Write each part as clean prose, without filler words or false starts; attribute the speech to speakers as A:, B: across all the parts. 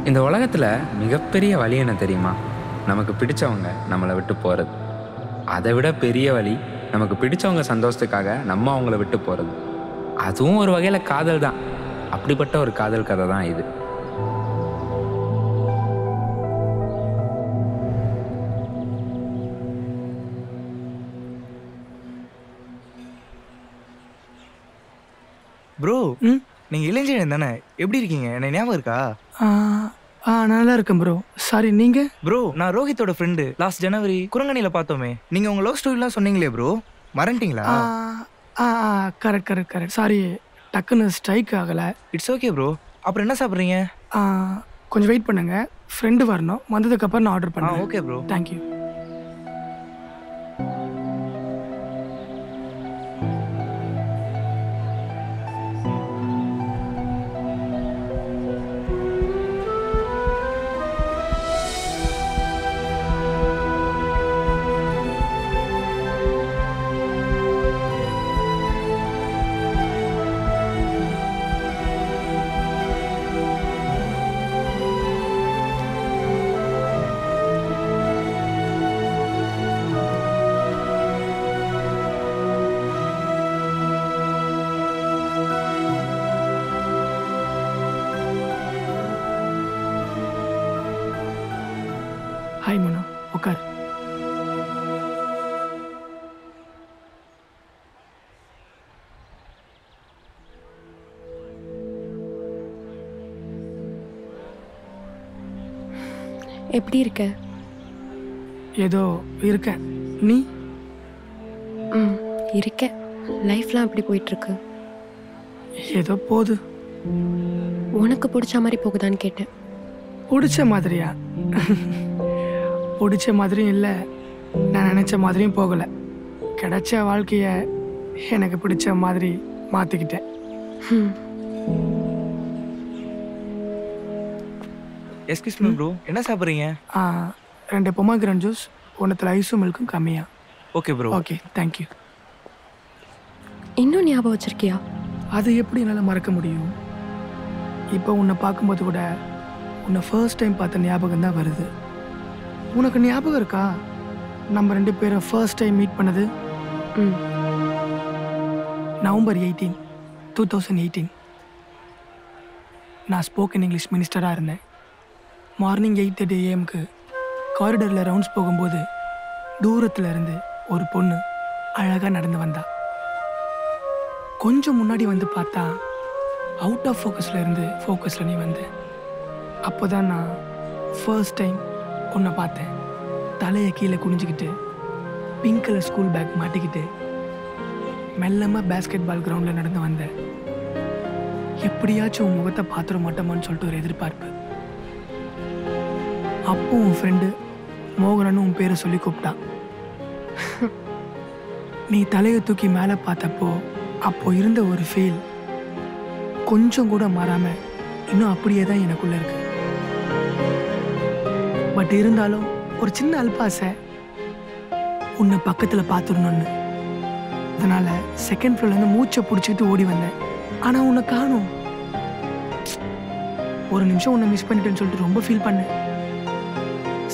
A: இந்த உலகத்தில் மிகப்பெரிய வழி என்ன தெரியுமா? நமக்கு பிடிச்சவங்க நம்மளை விட்டு போகிறது. அதை விட பெரிய வழி நமக்கு பிடிச்சவங்க சந்தோஷத்துக்காக நம்ம அவங்கள விட்டு போகிறது. அதுவும் ஒரு வகையில் காதல் தான். அப்படிப்பட்ட ஒரு காதல் கதை தான் இது.
B: ப்ரோ, நீங்க இளைஞன் தானே? எப்படி இருக்கீங்க? எனக்கு ஞாபகம் இருக்கா?
C: நல்லா இருக்கேன் ப்ரோ. சாரி, நீங்க?
B: ப்ரோ, நான் ரோஹித்தோட ஃப்ரெண்டு. லாஸ்ட் ஜனவரி குரங்கணியில பார்த்தோமே. நீங்க உங்க லவ் ஸ்டோரிலாம் சொன்னீங்களே ப்ரோ, மறந்துட்டீங்களா?
C: கரெக்ட். சாரி, டக்குன்னு ஸ்ட்ரைக் ஆகலை.
B: It's okay bro. அப்புறம் என்ன சாப்பிட்றீங்க?
C: கொஞ்சம் வெயிட் பண்ணுங்க, ஃப்ரெண்டு வரணும். வந்ததுக்கப்புறம் நான் ஆர்டர் பண்ணேன்.
B: Okay bro.
C: தேங்க்யூ. ஹாய் மனோ, உட்கார்.
D: எப்படி இருக்க?
C: ஏதோ இருக்கேன். நீ?
D: இருக்கேன். லைஃப்லாம் எப்படி போயிட்டுருக்கு?
C: ஏதோ போகுது.
D: உனக்கு பிடிச்ச மாதிரி போகுதான்னு கேட்டேன்.
C: பிடிச்ச மாதிரியா? பிடிச்ச மாதிரியும் இல்லை, நான் நினச்ச மாதிரியும் போகலை. கிடைச்ச வாழ்க்கையை எனக்கு பிடிச்ச மாதிரி மாற்றிக்கிட்டேன்.
B: எஸ்கியூஸ் மீ ப்ரோ, என்ன சாப்பிட்றீங்க?
C: 2 பொமாகிரானட் ஜூஸ், ஒன்றுத்தில் ஐஸும் மில்க்கும் கம்மியா.
B: Okay bro.
C: Okay, thank you.
D: இன்னும் ஞாபகம் வச்சிருக்கியா?
C: அது எப்படி என்னால் மறக்க முடியும்? இப்போ உன்னை பார்க்கும்போது கூட உன்னை ஃபர்ஸ்ட் டைம் பார்த்த ஞாபகம் தான் வருது. உனக்கு ஞாபகம் இருக்கா நம்ம 2 பேரும் ஃபர்ஸ்ட் டைம் மீட் பண்ணது? நவம்பர் 18, 2018. நான் ஸ்போக்கன் இங்கிலீஷ் மினிஸ்டராக இருந்தேன். மார்னிங் 8:30 AM காரிடரில் ரவுண்ட்ஸ் போகும்போது தூரத்தில் இருந்து ஒரு பொண்ணு அழகாக நடந்து வந்தா. கொஞ்சம் முன்னாடி வந்து பார்த்தா அவுட் ஆஃப் ஃபோக்கஸில் இருந்து ஃபோக்கஸில் நீ வந்து. அப்போ தான் நான் ஃபர்ஸ்ட் டைம் உன்னை பார்த்தேன். தலையை கீழே குனிஞ்சிக்கிட்டு, பிங்க் கலர் ஸ்கூல் பேக் மாட்டிக்கிட்டு, மெல்லமாக பேஸ்கெட் பால் கிரவுண்டில் நடந்து வந்தேன். எப்படியாச்சும் உன் முகத்தை பார்த்துட மாட்டோமான்னு சொல்லிட்டு ஒரு எதிர்பார்ப்பு. அப்போ உன் ஃப்ரெண்டு மோகனன்னு உன் பேரை சொல்லி கூப்பிட்டான். நீ தலையை தூக்கி மேலே பார்த்தப்போ அப்போ இருந்த ஒரு ஃபீல் கொஞ்சம் கூட மாறாமல் இன்னும் அப்படியே தான் எனக்குள்ளே இருக்கு. பட் இருந்தாலும் ஒரு சின்ன அல்பாசை, உன்னை பக்கத்தில் பார்த்துடணுன்னு. அதனால் செகண்ட் ஃப்ளோர்லேருந்து மூச்சை பிடிச்சிக்கிட்டு ஓடி வந்தேன். ஆனால் உன்னை காணோம். ஒரு நிமிஷம் உன்னை மிஸ் பண்ணிட்டேன்னு சொல்லிட்டு ரொம்ப ஃபீல் பண்ணேன்.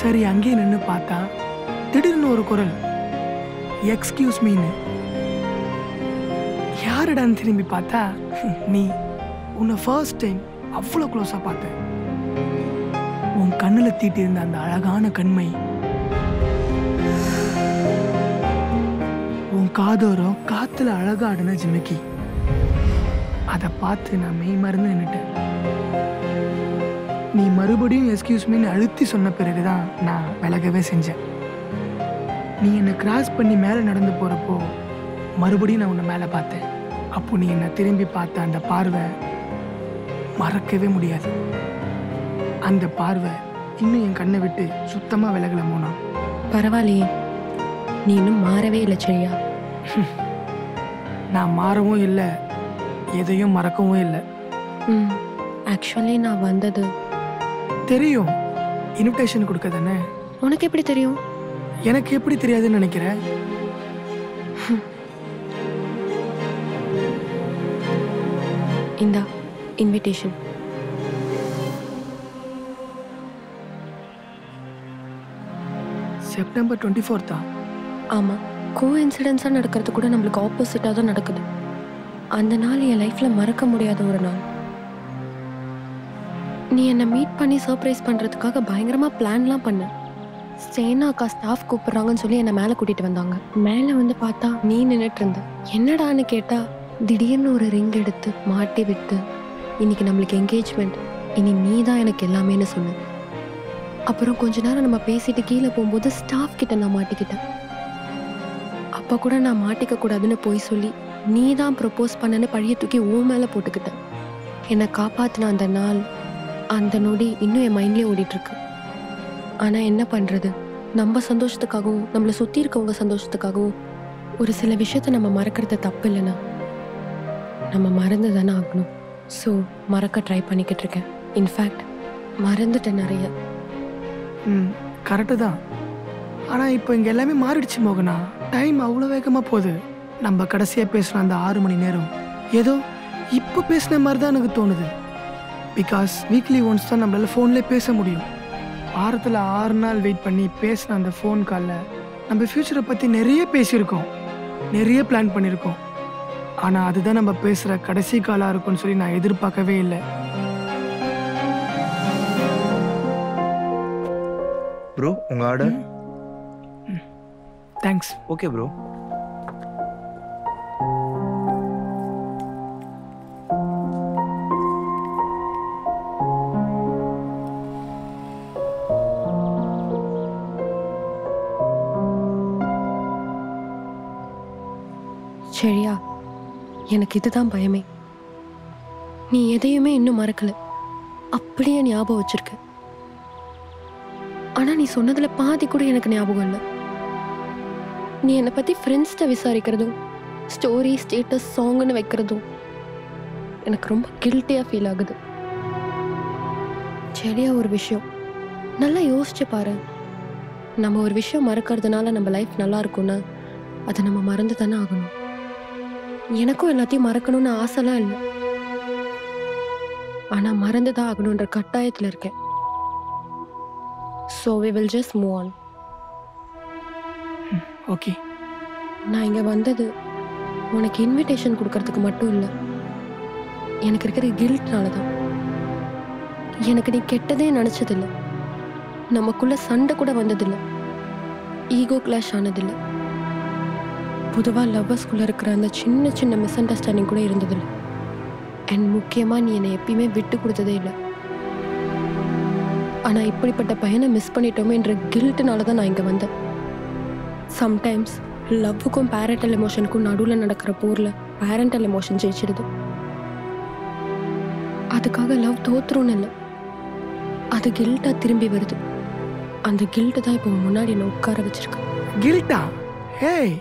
C: சரி, அங்கேயே நின்று பார்த்தா திடீர்னு ஒரு குரல், எக்ஸ்கியூஸ் மீன்னு. யாருடான்னு திரும்பி பார்த்தா நீ. உன்னை ஃபர்ஸ்ட் டைம் அவ்வளோ க்ளோஸாக பார்த்தேன். உன் கண்ணில் தீட்டி இருந்த அந்த அழகான கண்மை, உன் காதோரம் காத்துல அழகா ஆடின ஜிமிக்கி, அதை பார்த்து நான் மெய் மறந்து நின்னுட்டேன். நீ மறுபடியும் எஸ்கியூஸ் மீன்னு அழுத்தி சொன்ன பிறகுதான் நான் விலகவே செஞ்சேன். நீ என்னை கிராஸ் பண்ணி மேலே நடந்து போகிறப்போ மறுபடியும் நான் உன்னை மேலே பார்த்தேன். அப்போ நீ என்னை திரும்பி பார்த்த அந்த பார்வை மறக்கவே முடியாது. அந்த பார்வை இன்னும் என் கண்ணை விட்டு சுத்தமாக விலகலை மோனா.
D: பரவாயில்லையே, நீ இன்னும் மாறவே இல்லை சரியா?
C: நான் மாறவும் இல்லை, எதையும் மறக்கவும் இல்லை.
D: ஆக்சுவலி நான் வந்தது
C: தெரியும். இன்விடேஷன் கொடுக்க தானே.
D: உனக்கு எப்படி தெரியும்?
C: எனக்கு எப்படி தெரியாதுன்னு நினைக்கிறேன்?
D: இந்தா இன்விடேஷன்.
C: செப்டம்பர் 24
D: ஆமாம், கோ இன்சிடென்ட்ஸாக நடக்கிறது கூட நம்மளுக்கு ஆப்போசிட்டாக தான் நடக்குது. அந்த நாள் என் லைஃப்பில் மறக்க முடியாத ஒரு நாள். நீ என்னை மீட் பண்ணி சர்ப்ரைஸ் பண்ணுறதுக்காக பயங்கரமாக பிளான்லாம் பண்ண. ஸ்டேனா அக்கா ஸ்டாஃப் கூப்பிட்றாங்கன்னு சொல்லி என்னை மேலே கூட்டிகிட்டு வந்தாங்க. மேலே வந்து பார்த்தா நீ நின்றுட்டு இருந்த. என்னடான்னு கேட்டால் திடீர்னு ஒரு ரிங் எடுத்து மாட்டி விட்டு, இன்னைக்கு நம்மளுக்கு என்கேஜ்மெண்ட், இனி நீ தான் எனக்கு எல்லாமேன்னு சொன்ன. அப்புறம் கொஞ்ச நேரம் நம்ம பேசிட்டு கீழே போகும்போது ஸ்டாஃப் கிட்ட நான் மாட்டிக்கிட்டேன். அப்போ கூட நான் மாட்டிக்க கூடாதுன்னு போய் சொல்லி நீ தான் ப்ரப்போஸ் பண்ணன்னு பழிய தூக்கி ஓ மேலே போட்டுக்கிட்டேன். என்னை காப்பாற்றின அந்த நாள், அந்த நொடி இன்னும் என் மைண்ட்லேயே ஓடிட்டுருக்கு. ஆனால் என்ன பண்ணுறது, நம்ம சந்தோஷத்துக்காகவும் நம்மளை சுற்றி இருக்கவங்க சந்தோஷத்துக்காகவும் ஒரு சில விஷயத்த நம்ம மறக்கிறது தப்பு இல்லைன்னா நம்ம மறந்து தானே ஆகணும். ஸோ மறக்க ட்ரை பண்ணிக்கிட்டு இருக்கேன். இன்ஃபேக்ட் மறந்துட்டேன் நிறைய.
C: கரெக்டு தான். ஆனால் இப்போ இங்கே எல்லாமே மாறிடுச்சு மோகனா. டைம் அவ்வளோ வேகமாக போகுது. நம்ம கடைசியாக பேசுகிற அந்த 6 மணி நேரம் ஏதோ இப்போ பேசின மாதிரி தான் எனக்கு தோணுது. பிகாஸ் வீக்லி ஒன்ஸ் தான் நம்மளால ஃபோன்லேயே பேச முடியும். வாரத்தில் 6 நாள் வெயிட் பண்ணி பேசின அந்த ஃபோன் காலில் நம்ம ஃப்யூச்சரை பற்றி நிறைய பேசியிருக்கோம், நிறைய பிளான் பண்ணியிருக்கோம். ஆனால் அதுதான் நம்ம பேசுகிற கடைசி காலாக இருக்கும்னு சொல்லி நான் எதிர்பார்க்கவே இல்லை.
B: ப்ரோ உங்கள் ஆர்டர்.
C: தேங்க்ஸ்.
B: Okay bro.
D: சரியா, எனக்கு இதுதான் பயமே. நீ எதையுமே இன்னும் மறக்கல, அப்படியே ஞாபகம் வச்சிருக்க. ஆனா நீ சொன்னதுல பாதி கூட எனக்கு ஞாபகம் இல்லை. நீ என்னை பத்தி ஃப்ரெண்ட்ஸ்கிட்ட விசாரிக்கிறதும் ஸ்டோரி ஸ்டேட்டஸ் சாங்னு வைக்கிறதும் எனக்கு ரொம்ப கில்ட்டியா ஃபீல் ஆகுது. சரியா, ஒரு விஷயம் நல்லா யோசிச்சு பாரு. நம்ம ஒரு விஷயம் மறக்கிறதுனால நம்ம லைஃப் நல்லா இருக்கும்னா அதை நம்ம மறந்து தானே ஆகணும். எனக்கும் எல்லாத்தையும் மறக்கணும்னு ஆசைலாம் இல்லை, ஆனா மறந்துதான் ஆகணுன்ற கட்டாயத்தில் இருக்கேன். So we will just move on.
C: Okay.
D: நான் இங்கே வந்தது உனக்கு இன்விடேஷன் கொடுக்கறதுக்கு மட்டும் இல்லை, எனக்கு இருக்கிற கில்ட்னால தான். எனக்கு நீ கெட்டதே நினச்சதில்லை, நமக்குள்ள சண்டை கூட வந்ததில்லை, ஈகோ கிளாஷ் ஆனதில்லை, பொதுவாக லவ்வர்ஸ்குள்ளே இருக்கிற அந்த சின்ன சின்ன மிஸ் அண்டர்ஸ்டாண்டிங் கூட இருந்ததில்லை. அண்ட் முக்கியமாக நீ என்னை எப்பயுமே விட்டு கொடுத்ததே இல்லை. ஆனால் இப்படிப்பட்ட பையனை மிஸ் பண்ணிட்டோமேன்ற கில்ட்டுனால தான் நான் இங்கே வந்தேன். சம்டைம்ஸ் லவ்வுக்கும் பேரண்டல் எமோஷனுக்கும் நடுவில் நடக்கிற போரில் பேரண்டல் எமோஷன் ஜெயிச்சிடுது. அதுக்காக லவ் தோத்துரும்னு இல்லை, அது கில்ட்டாக திரும்பி வருது. அந்த கில்ட்டு தான் இப்போ முன்னாடி என்ன உட்கார வச்சிருக்கு.
C: கில்ட்டா? ஏய்,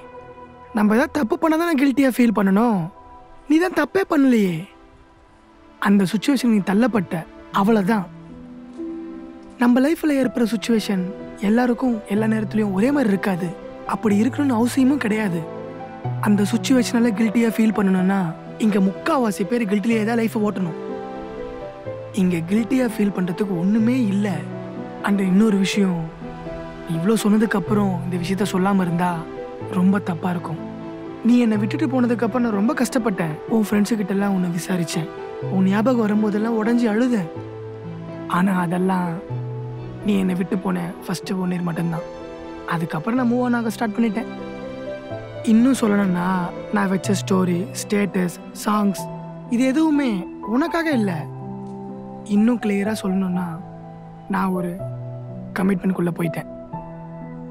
C: நம்ம ஏதாவது தப்பு பண்ணால் தானே கில்ட்டியாக ஃபீல் பண்ணணும். நீ தான் தப்பே பண்ணலையே. அந்த சுச்சுவேஷன் நீ தள்ளப்பட்ட, அவ்வளோதான். நம்ம லைஃப்பில் ஏற்படுற சுச்சுவேஷன் எல்லாருக்கும் எல்லா நேரத்துலையும் ஒரே மாதிரி இருக்காது. அப்படி இருக்கணும்னு அவசியமும் கிடையாது. அந்த சுச்சுவேஷனில் கில்ட்டியாக ஃபீல் பண்ணணும்னா இங்கே முக்கால்வாசி பேர் கில்ட்டிலேயே தான் லைஃப்பை ஓட்டணும். இங்கே கில்ட்டியாக ஃபீல் பண்ணுறதுக்கு ஒன்றுமே இல்லை. அண்ட் இன்னொரு விஷயம், இவ்வளோ சொன்னதுக்கப்புறம் இந்த விஷயத்த சொல்லாமல் இருந்தால் ரொம்ப தப்பாக இருக்கும். நீ என்னை விட்டுட்டு போனதுக்கப்புறம் நான் ரொம்ப கஷ்டப்பட்டேன். உன் ஃப்ரெண்ட்ஸுக்கிட்டெல்லாம் உன்னை விசாரித்தேன். உன் ஞாபகம் வரும்போதெல்லாம் உடஞ்சி அழுதேன். ஆனால் அதெல்லாம் நீ என்னை விட்டு போன ஃபஸ்ட்டு 1 இயர் மட்டும்தான். அதுக்கப்புறம் நான் மூவ் ஆன் ஆக ஸ்டார்ட் பண்ணிட்டேன். இன்னும் சொல்லணும்னா நான் வச்ச ஸ்டோரி, ஸ்டேட்டஸ், சாங்ஸ் இது எதுவுமே உனக்காக இல்லை. இன்னும் கிளியராக சொல்லணும்னா நான் ஒரு கமிட்மெண்ட்குள்ளே போயிட்டேன்.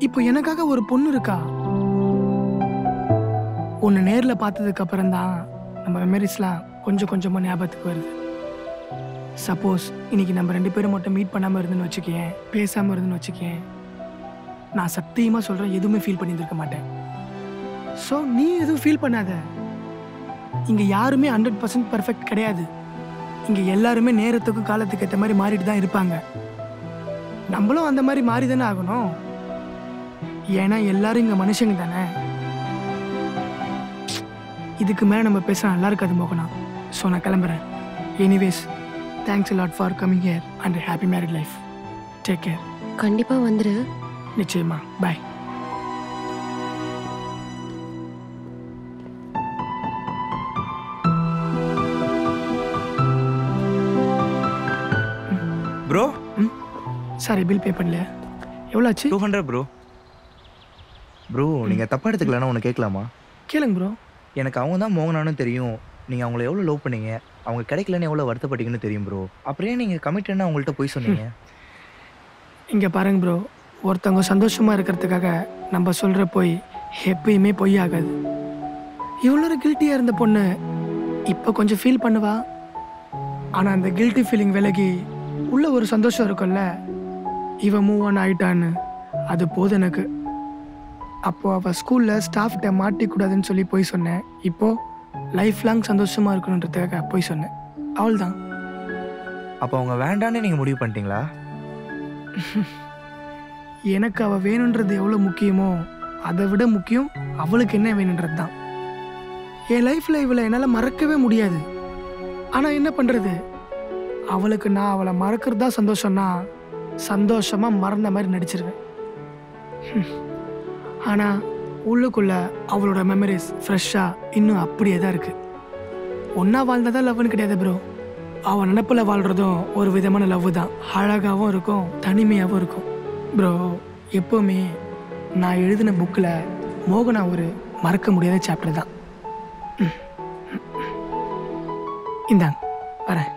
C: இப்போ எனக்காக ஒரு பொண்ணு இருக்கா. உன்னை நேரில் பார்த்ததுக்கு அப்புறம் தான் நம்ம மெமரிஸ்லாம் கொஞ்சம் கொஞ்சமாக ஞாபகத்துக்கு வருது. சப்போஸ் இன்னைக்கு நம்ம 2 பேரும் மட்டும் மீட் பண்ணாமல் இருந்துன்னு வச்சுக்கேன், பேசாமல் இருந்துன்னு வச்சுக்கேன், நான் சத்தியமாக சொல்கிறேன் எதுவுமே ஃபீல் பண்ணியிருக்க மாட்டேன். ஸோ நீ எதுவும் ஃபீல் பண்ணாத. இங்கே யாருமே 100% பர்ஃபெக்ட் கிடையாது. இங்கே எல்லாருமே நேரத்துக்கும் காலத்துக்கு ஏற்ற மாதிரி மாறிட்டு தான் இருப்பாங்க. நம்மளும் அந்த மாதிரி மாறி தானே ஆகணும். ஏன்னா எல்லாரும் இங்கே மனுஷங்க தானே. இதுக்கு மேலே நம்ம பேச நல்லா இருக்காது மோகனா. ஸோ நான் கிளம்புறேன். Anyways, thanks a lot for coming here and a happy married life. Take care.
D: கண்டிப்பாக வந்துரு.
C: நிச்சயமா. பாய்.
B: ப்ரோ
C: சாரி, பில் பே பண்ணல. எவ்வளோ ஆச்சு?
B: 200 ப்ரோ. ப்ரோ நீங்கள் தப்பாக எடுத்துக்கலன்னா ஒன்று கேட்கலாமா?
C: கேளுங்க ப்ரோ.
B: எனக்கு அவங்க தான் மோகனானு தெரியும். நீங்கள் அவங்கள எவ்வளோ லவ் பண்ணீங்க, அவங்க கிடைக்கலன்னு எவ்வளோ வருத்தப்பட்டீங்கன்னு தெரியும் ப்ரோ. அப்புறம் நீங்கள் கமிட்டட்னா அவங்கள்ட்ட போய் சொன்னீங்க?
C: இங்கே பாருங்க ப்ரோ, ஒருத்தவங்க சந்தோஷமாக இருக்கிறதுக்காக நம்ம சொல்கிற போய் எப்பயுமே பொய் ஆகாது. இவ்வளோ கில்ட்டியாக இருந்த பொண்ணு இப்போ கொஞ்சம் ஃபீல் பண்ணுவா. ஆனால் அந்த கில்ட்டி ஃபீலிங் விலகி உள்ள ஒரு சந்தோஷம் இருக்கும்ல, இவன் மூவ் ஆன் ஆயிட்டான்னு, அது போதும் எனக்கு. அப்போது அவள் ஸ்கூலில் ஸ்டாஃப்கிட்ட மாட்டிக்கூடாதுன்னு சொல்லி போய் சொன்னேன். இப்போது லைஃப் லாங் சந்தோஷமாக இருக்கணுன்றதுக்காக போய் சொன்னேன். அவள் தான்.
B: அப்போ அவங்க வேண்டான்னு நீங்கள் முடிவு பண்ணிட்டீங்களா?
C: எனக்கு அவள் வேணுன்றது எவ்வளோ முக்கியமோ அதை விட முக்கியம் அவளுக்கு என்ன வேணுன்றது தான். என் லைஃப்பில் இவளை என்னால் மறக்கவே முடியாது. ஆனால் என்ன பண்ணுறது, அவளுக்கு நான் அவளை மறக்கிறது தான் சந்தோஷம்னா சந்தோஷமாக மறந்த மாதிரி நடிச்சிருவேன். ஆனால் உள்ளுக்குள்ள அவளோட மெமரிஸ் ஃப்ரெஷ்ஷாக இன்னும் அப்படியே தான் இருக்குது. ஒன்றா வாழ்ந்ததான் லவ்னு கிடையாது ப்ரோ. அவன் நினப்பில் வாழ்கிறதும் ஒரு விதமான லவ் தான். அழகாகவும் இருக்கும், தனிமையாகவும் இருக்கும் ப்ரோ. எப்போவுமே நான் எழுதின புக்கில் மோகனா ஒரு மறக்க முடியாத சாப்டர் தான். இந்தாங்க வரேன்.